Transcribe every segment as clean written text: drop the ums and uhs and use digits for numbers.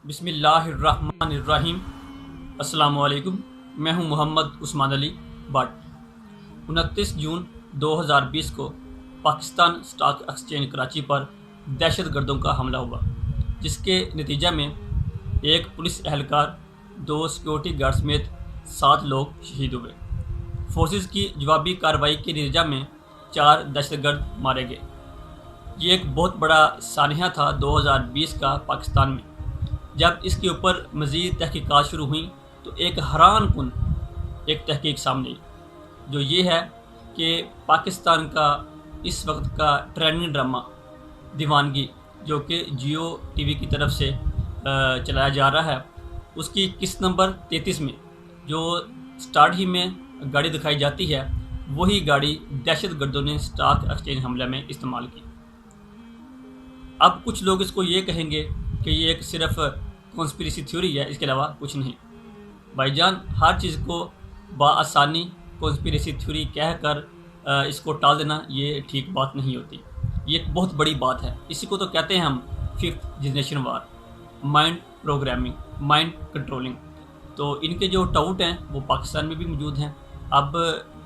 بسم اللہ الرحمن الرحیم۔ السلام علیکم، میں ہوں محمد عثمان علی بٹ۔ 29 جون 2020 کو پاکستان اسٹاک ایکسچینج کراچی پر دہشت گردوں کا حملہ ہوا، جس کے نتیجہ میں ایک پولیس اہلکار، 2 سیکیورٹی گارڈ سمیت 7 لوگ شہید ہوئے۔ فورسز کی جوابی کارروائی کے نتیجہ میں 4 دہشت گرد مارے گئے۔ یہ ایک بہت بڑا سانحہ تھا 2020 کا پاکستان میں۔ جب اس کے اوپر مزید تحقیقات شروع ہوئیں تو ایک حیران کن تحقیق سامنے آئی، جو یہ ہے کہ پاکستان کا اس وقت کا ٹرینڈنگ ڈرامہ دیوانگی، جو کہ جیو ٹی وی کی طرف سے چلایا جا رہا ہے، اس کی قسط نمبر 33 میں جو سٹارٹ ہی میں گاڑی دکھائی جاتی ہے، وہی گاڑی دہشت گردوں نے اسٹاک ایکسچینج حملے میں استعمال کی۔ اب کچھ لوگ اس کو یہ کہیں گے کہ یہ ایک صرف کنسپریسی تھیوری ہے، اس کے علاوہ کچھ نہیں۔ بھائی جان، ہر چیز کو بآسانی کنسپریسی تھیوری کہہ کر اس کو ٹال دینا یہ ٹھیک بات نہیں ہوتی۔ یہ ایک بہت بڑی بات ہے۔ اسی کو تو کہتے ہیں ہم 5th جنریشن وار، مائنڈ پروگرامنگ، مائنڈ کنٹرولنگ۔ تو ان کے جو ٹاؤٹ ہیں وہ پاکستان میں بھی موجود ہیں۔ اب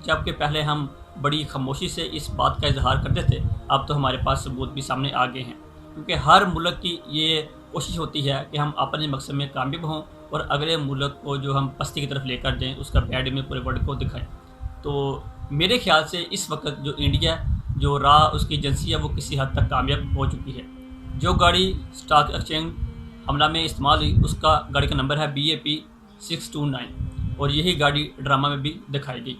جبکہ پہلے ہم بڑی خاموشی سے اس بات کا اظہار کرتے تھے، اب تو ہمارے پاس ثبوت بھی سامنے آ گئے ہیں، کیونکہ ہر ملک کی یہ کوشش ہوتی ہے کہ ہم اپنے مقصد میں کامیاب ہوں اور اگلے ملک کو جو ہم پستی کی طرف لے کر جائیں، اس کا بیڈ میں پورے ورلڈ کو دکھائیں۔ تو میرے خیال سے اس وقت جو انڈیا جو راہ اس کی ایجنسی ہے وہ کسی حد تک کامیاب ہو چکی ہے۔ جو گاڑی اسٹاک ایکسچینج حملہ میں استعمال ہوئی، اس کا گاڑی کا نمبر ہے BAP 629، اور یہی گاڑی ڈرامہ میں بھی دکھائی گئی۔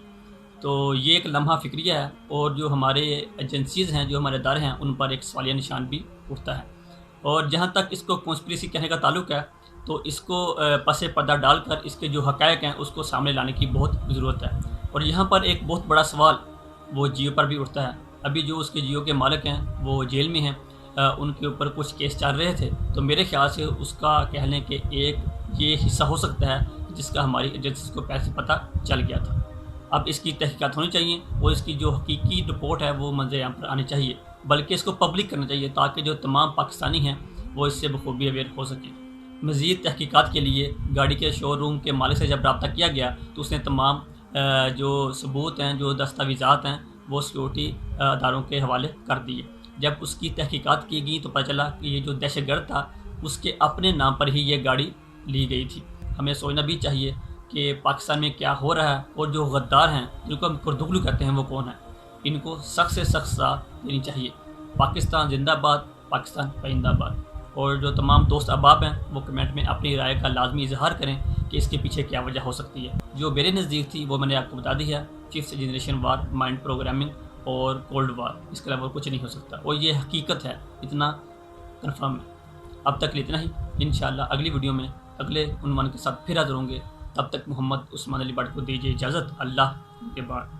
تو یہ ایک لمحہ فکریہ ہے، اور جو ہمارے ایجنسیز ہیں، جو ہمارے ادارے ہیں، ان پر ایک سوالیہ نشان بھی اٹھتا ہے۔ اور جہاں تک اس کو کنسپریسی کہنے کا تعلق ہے، تو اس کو پس پردہ ڈال کر اس کے جو حقائق ہیں اس کو سامنے لانے کی بہت ضرورت ہے۔ اور یہاں پر ایک بہت بڑا سوال وہ جیو پر بھی اٹھتا ہے۔ ابھی جو اس کے جیو کے مالک ہیں وہ جیل میں ہیں، ان کے اوپر کچھ کیس چل رہے تھے، تو میرے خیال سے اس کا کہہ لیں کہ ایک یہ حصہ ہو سکتا ہے جس کا ہماری ایجنسیز کو پہلے سے پتہ چل گیا تھا۔ اب اس کی تحقیقات ہونی چاہیے، اور اس کی جو حقیقی رپورٹ ہے وہ منظر عام پر آنی چاہیے، بلکہ اس کو پبلک کرنا چاہیے تاکہ جو تمام پاکستانی ہیں وہ اس سے بخوبی اویئر ہو سکیں۔ مزید تحقیقات کے لیے گاڑی کے شو روم کے مالک سے جب رابطہ کیا گیا تو اس نے تمام جو ثبوت ہیں، جو دستاویزات ہیں، وہ سیکورٹی اداروں کے حوالے کر دیے۔ جب اس کی تحقیقات کی گئی تو پتہ چلا کہ یہ جو دہشت گرد تھا اس کے اپنے نام پر ہی یہ گاڑی لی گئی تھی۔ ہمیں سوچنا بھی چاہیے کہ پاکستان میں کیا ہو رہا ہے، اور جو غدار ہیں جن کو ہم کردگلو کہتے ہیں وہ کون ہیں، ان کو سخت سے سخت سزا دینی چاہیے۔ پاکستان زندہ باد، پاکستان پائندہ باد۔ اور جو تمام دوست احباب ہیں وہ کمنٹ میں اپنی رائے کا لازمی اظہار کریں کہ اس کے پیچھے کیا وجہ ہو سکتی ہے۔ جو میرے نزدیک تھی وہ میں نے آپ کو بتا دی ہے، 5th جنریشن وار، مائنڈ پروگرامنگ اور کولڈ وار، اس کے علاوہ کچھ نہیں ہو سکتا، اور یہ حقیقت ہے، اتنا کنفرم ہے۔ اب تک اتنا ہی، انشاءاللہ اگلی ویڈیو میں اگلے عنوان کے ساتھ پھر حاضر ہوں گے۔ تب تک محمد عثمان علی بٹ کو دیجیے اجازت۔ اللہ کے بعد۔